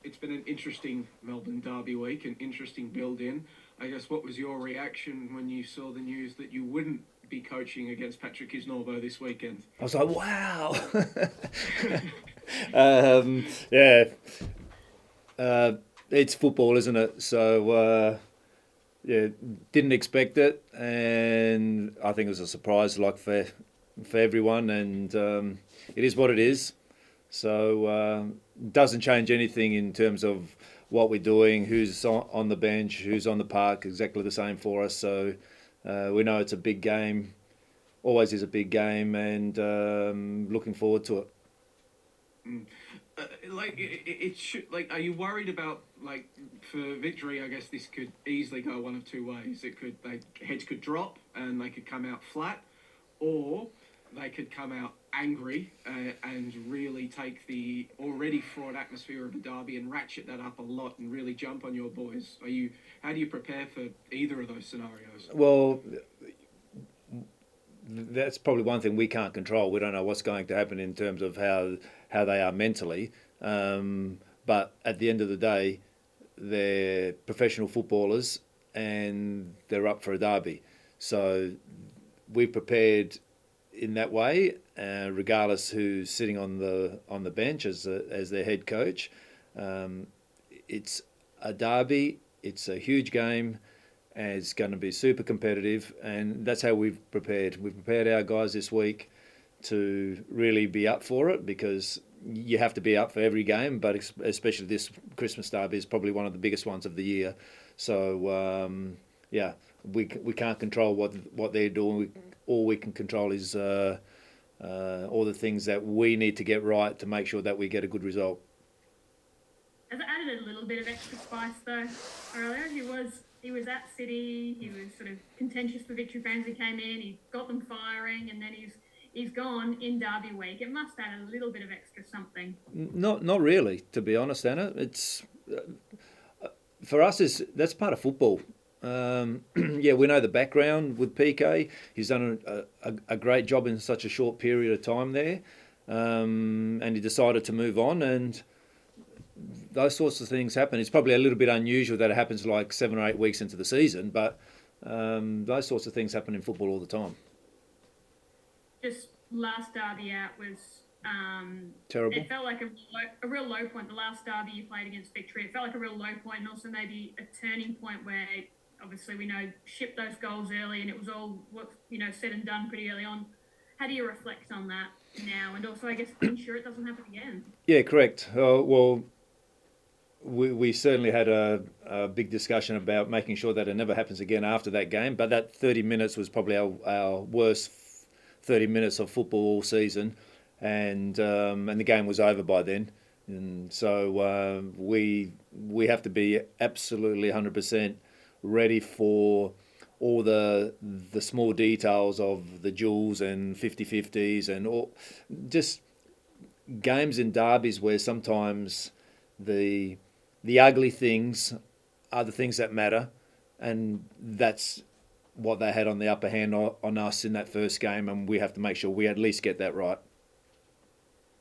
it's been an interesting Melbourne Derby week, an interesting build-in. I guess what was your reaction when you saw the news that you wouldn't be coaching against Patrick Kisnorbo this weekend? I was like, wow. Yeah, uh, it's football, isn't it? So yeah, didn't expect it, and I think it was a surprise, like for everyone, and it is what it is. So doesn't change anything in terms of what we're doing, who's on the bench, who's on the park, exactly the same for us. So we know it's a big game, always is a big game, and looking forward to it. Mm. It should like. Are you worried about like for victory? I guess this could easily go one of two ways. It could heads could drop and they could come out flat, or they could come out angry and really take the already fraught atmosphere of a derby and ratchet that up a lot and really jump on your boys. Are you? How do you prepare for either of those scenarios? Well, that's probably one thing we can't control. We don't know what's going to happen in terms of how they are mentally. But at the end of the day, they're professional footballers and they're up for a derby. So we've prepared in that way, regardless who's sitting on the bench as their head coach. Um, it's a derby. It's a huge game, and it's going to be super competitive. And that's how we've prepared. We've prepared our guys this week to really be up for it, because you have to be up for every game, but especially this Christmas derby is probably one of the biggest ones of the year. So yeah, we can't control what they're doing. All we can control is all the things that we need to get right to make sure that we get a good result. Has it added a little bit of extra spice though, Aurelio? He was at City. He was sort of contentious for victory fans. He came in, he got them firing, and then he's gone in Derby week. It must add a little bit of extra something. Not really, to be honest, Anna. It's for us is that's part of football. Yeah, we know the background with PK. He's done a great job in such a short period of time there, and he decided to move on, and those sorts of things happen. It's probably a little bit unusual that it happens like 7 or 8 weeks into the season, but those sorts of things happen in football all the time. Just last derby out was Terrible. it felt like a real low point. The last derby you played against Victory, it felt like a real low point, and also maybe a turning point where obviously we know shipped those goals early, and it was all said and done pretty early on. How do you reflect on that now, and also I guess ensure it doesn't happen again? Yeah, correct. Well, we certainly had a big discussion about making sure that it never happens again after that game. But that 30 minutes was probably our worst 30 minutes of football all season, and the game was over by then. And so we have to be absolutely 100% ready for all the small details of the duels and 50-50s and all, just games and derbies where sometimes the ugly things are the things that matter, and that's what they had on the upper hand on us in that first game, and we have to make sure we at least get that right.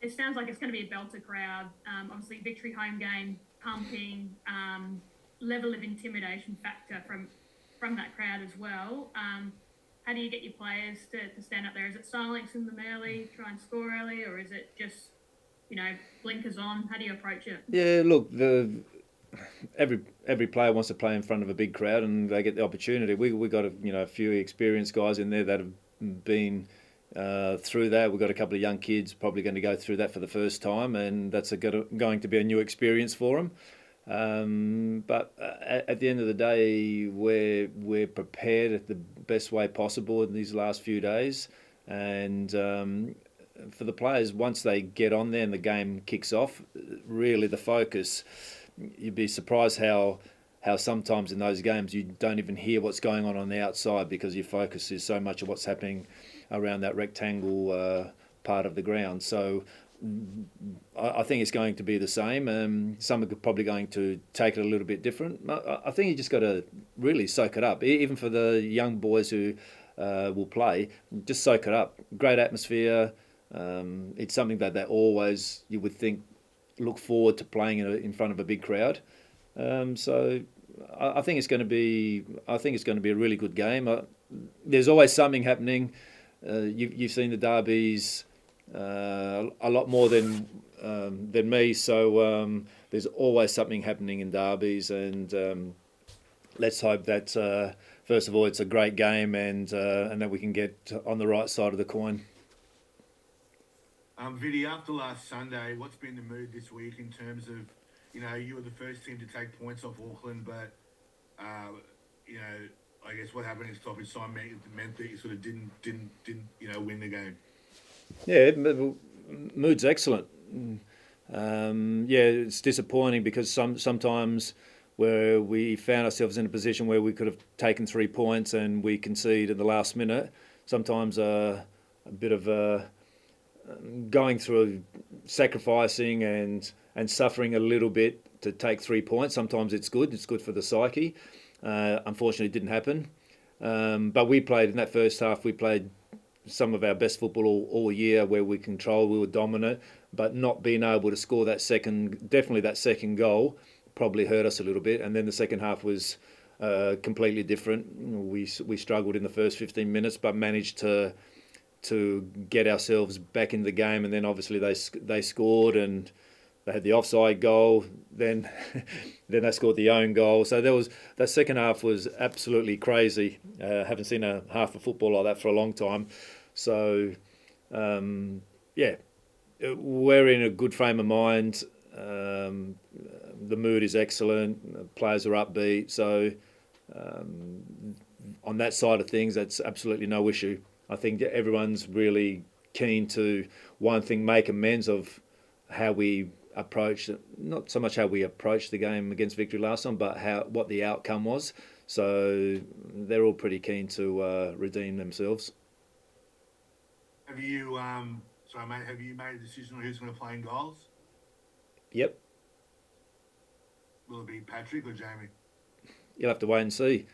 It sounds like it's going to be a belter crowd. Obviously, victory home game, pumping, level of intimidation factor from that crowd as well. How do you get your players to stand up there? Is it silencing them early, try and score early, or is it just blinkers on? How do you approach it? Yeah, look, every player wants to play in front of a big crowd, and they get the opportunity. We got a few experienced guys in there that have been through that. We've got a couple of young kids probably going to go through that for the first time, and that's going to be a new experience for them. But at the end of the day, we're prepared at the best way possible in these last few days, and for the players, once they get on there and the game kicks off, really the focus. You'd be surprised how sometimes in those games you don't even hear what's going on the outside, because your focus is so much of what's happening around that rectangle part of the ground. So I think it's going to be the same. Some are probably going to take it a little bit different. I think you just got to really soak it up. Even for the young boys who will play, just soak it up. Great atmosphere. It's something that they always, you would think, look forward to playing in front of a big crowd. So I think it's going to be a really good game. There's always something happening. You've seen the derbies a lot more than me, so there's always something happening in derbies, and let's hope that first of all it's a great game, and that we can get on the right side of the coin. Viddy, after last Sunday, what's been the mood this week in terms of, you were the first team to take points off Auckland, but I guess what happened in stoppage time meant that you sort of didn't win the game. Yeah, mood's excellent. It's disappointing because sometimes where we found ourselves in a position where we could have taken 3 points and we concede at the last minute. Sometimes a bit of going through sacrificing and suffering a little bit to take 3 points. Sometimes it's good. It's good for the psyche. Unfortunately, it didn't happen. But we played in that first half. We played some of our best football all year, where we controlled, we were dominant, but not being able to score that second goal probably hurt us a little bit. And then the second half was completely different. We struggled in the first 15 minutes, but managed to get ourselves back in the game. And then obviously they scored, and they had the offside goal. Then they scored the own goal. So that second half was absolutely crazy. Haven't seen a half of football like that for a long time. So we're in a good frame of mind. The mood is excellent. The players are upbeat. So on that side of things, that's absolutely no issue. I think everyone's really keen to, one thing, make amends of how we approached, not so much how we approached the game against Victory last time, but what the outcome was. So they're all pretty keen to redeem themselves. Have you, have you made a decision on who's going to play in goals? Yep. Will it be Patrick or Jamie? You'll have to wait and see.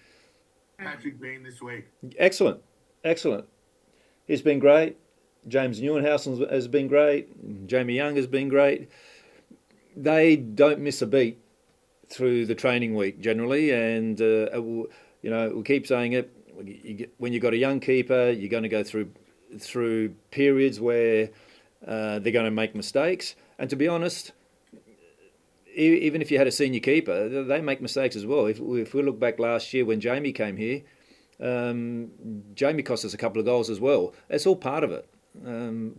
Patrick being this week. Excellent. He's been great. James Neuenhausen has been great. Jamie Young has been great. They don't miss a beat through the training week generally, and we'll keep saying it. When you've got a young keeper, you're going to go through periods where they're going to make mistakes. And to be honest, even if you had a senior keeper, they make mistakes as well. If we look back last year when Jamie came here, Jamie cost us a couple of goals as well. It's all part of it.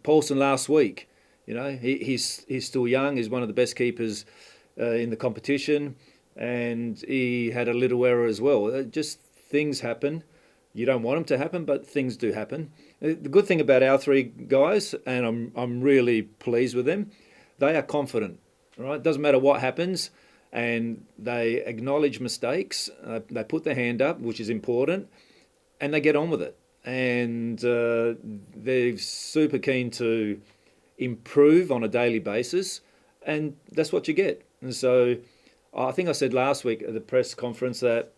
Paulson last week, he's still young. He's one of the best keepers in the competition, and he had a little error as well. Just things happen. You don't want them to happen, but things do happen. The good thing about our 3 guys, and I'm really pleased with them, they are confident. Right? It doesn't matter what happens, and they acknowledge mistakes. They put their hand up, which is important, and they get on with it. And they're super keen to improve on a daily basis, and that's what you get. And so I think I said last week at the press conference that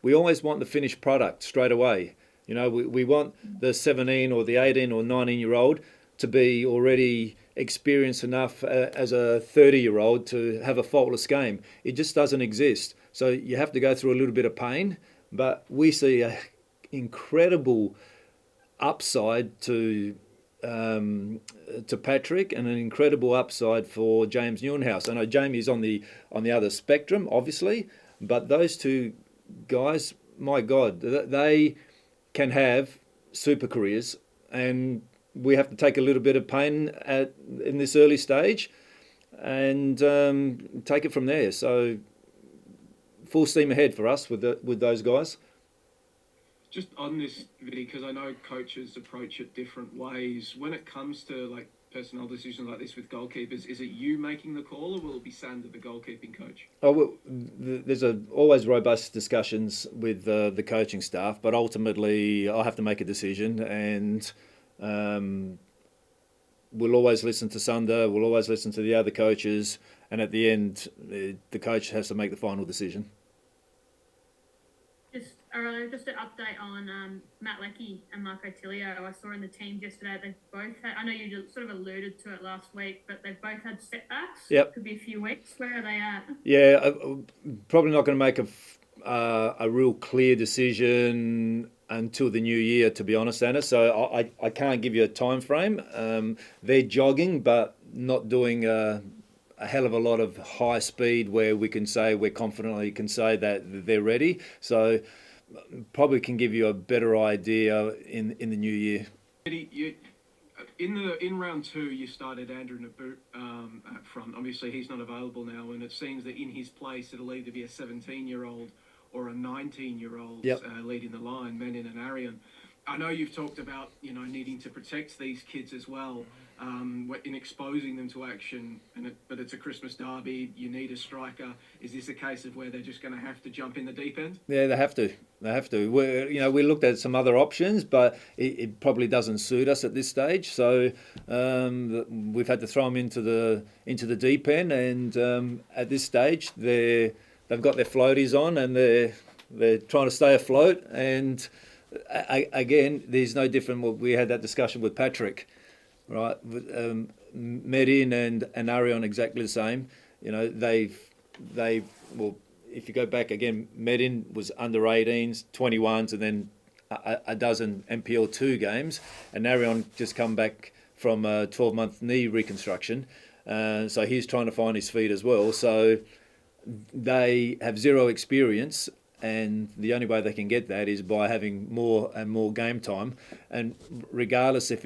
we always want the finished product straight away. We want the 17 or the 18 or 19-year-old to be already experienced enough as a 30-year-old to have a faultless game. It just doesn't exist. So you have to go through a little bit of pain, but we see an incredible upside to Patrick, and an incredible upside for James Neuenhuis. I know Jamie's on the other spectrum, obviously, but those 2 guys, my God, they can have super careers, and we have to take a little bit of pain in this early stage and take it from there. So full steam ahead for us with those guys. Just on this, Viddy, because I know coaches approach it different ways. When it comes to personnel decisions like this with goalkeepers, is it you making the call, or will it be Sander, the goalkeeping coach? Oh, well, there's always robust discussions with the coaching staff, but ultimately I'll have to make a decision, and we'll always listen to Sander, we'll always listen to the other coaches, and at the end, the coach has to make the final decision. Just Just an update on Matt Leckie and Marco Tilio. I saw in the teams yesterday, they've both had, I know you sort of alluded to it last week, but they've both had setbacks. Yep. Could be a few weeks. Where are they at? Yeah, probably not going to make a real clear decision until the new year, to be honest, Anna. So I can't give you a time frame. They're jogging, but not doing a hell of a lot of high speed where we're confidently can say that they're ready. So probably can give you a better idea in the new year. In round 2, you started Andrew Naboot up front. Obviously, he's not available now, and it seems that in his place it'll either be a 17-year-old or a 19-year-old Yep. Leading the line, Menin and Arion. I know you've talked about needing to protect these kids as well in exposing them to action, but it's a Christmas derby. You need a striker. Is this a case of where they're just going to have to jump in the deep end? Yeah, they have to. We looked at some other options, but it probably doesn't suit us at this stage. So we've had to throw them into the deep end, and at this stage they've got their floaties on and they're trying to stay afloat. And again, there's no different. We had that discussion with Patrick, right? Medin and Arion exactly the same. If you go back again, Medin was under 18s, 21s, and then a dozen MPL2 games, and Arion just come back from a 12-month knee reconstruction. So he's trying to find his feet as well. So they have zero experience, and the only way they can get that is by having more and more game time. And regardless if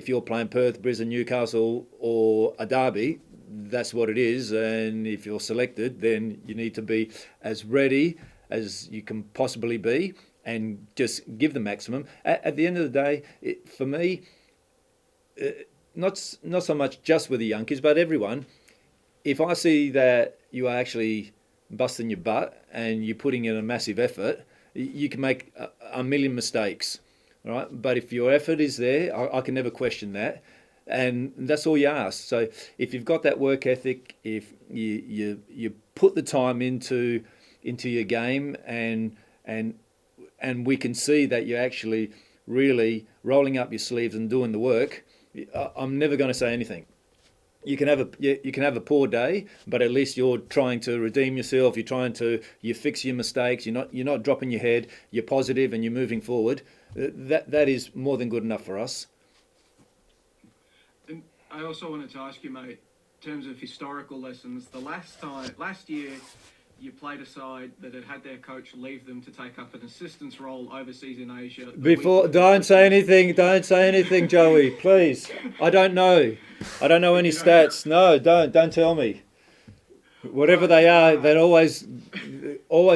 you're playing Perth, Brisbane, Newcastle, or a derby, that's what it is. And if you're selected, then you need to be as ready as you can possibly be and just give the maximum. At the end of the day, for me, not so much just with the young kids, but everyone, if I see that you are actually busting your butt and you're putting in a massive effort, you can make a million mistakes, right? But if your effort is there, I can never question that. And that's all you ask. So if you've got that work ethic, if you put the time into your game, and we can see that you're actually really rolling up your sleeves and doing the work, I'm never going to say anything. You can have a poor day, but at least you're trying to redeem yourself. You fix your mistakes. You're not dropping your head. You're positive and you're moving forward. That is more than good enough for us. And I also wanted to ask you, mate, in terms of historical lessons, last year, you played a side that had their coach leave them to take up an assistance role overseas in Asia. Don't say anything, Joey, please. I don't know any stats. No, don't tell me. Whatever they are, they're always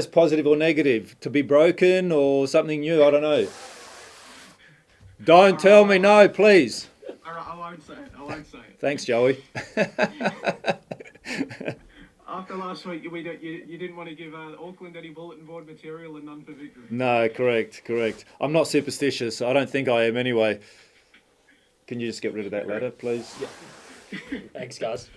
positive or negative. To be broken or something new, I don't know. Don't tell me, no, please. All right, I won't say it. Thanks, Joey. After last week, you didn't want to give Auckland any bulletin board material and none for victory. No, correct. I'm not superstitious. I don't think I am anyway. Can you just get rid of that letter, please? Yeah. Thanks, guys.